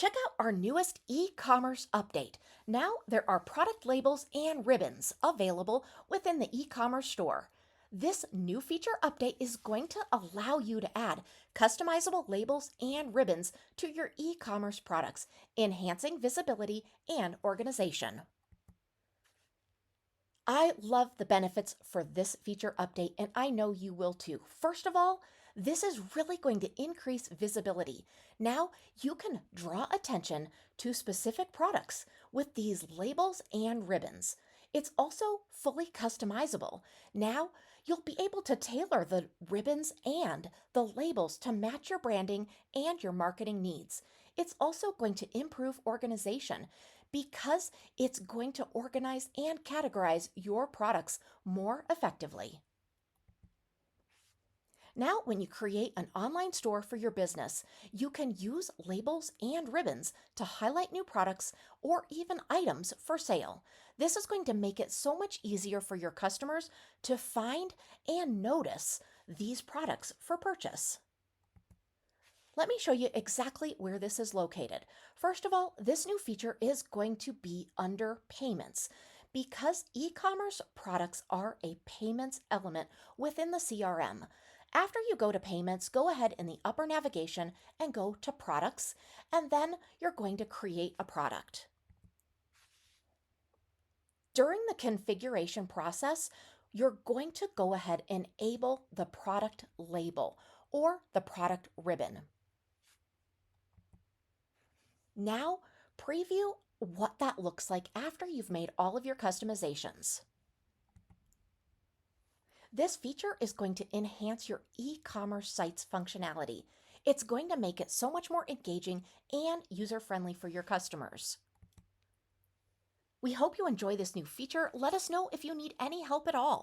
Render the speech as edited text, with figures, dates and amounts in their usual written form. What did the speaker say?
Check out our newest e-commerce update. Now there are product labels and ribbons available within the e-commerce store. This new feature update is going to allow you to add customizable labels and ribbons to your e-commerce products, enhancing visibility and organization. I love the benefits for this feature update, and I know you will too. First of all, this is really going to increase visibility. Now you can draw attention to specific products with these labels and ribbons. It's also fully customizable. Now you'll be able to tailor the ribbons and the labels to match your branding and your marketing needs. It's also going to improve organization because it's going to organize and categorize your products more effectively. Now, when you create an online store for your business, you can use labels and ribbons to highlight new products or even items for sale. This is going to make it so much easier for your customers to find and notice these products for purchase. Let me show you exactly where this is located. First of all, this new feature is going to be under payments because e-commerce products are a payments element within the CRM. After you go to payments, go ahead in the upper navigation and go to products, and then you're going to create a product. During the configuration process, you're going to go ahead and enable the product label or the product ribbon. Now, preview what that looks like after you've made all of your customizations. This feature is going to enhance your e-commerce site's functionality. It's going to make it so much more engaging and user-friendly for your customers. We hope you enjoy this new feature. Let us know if you need any help at all.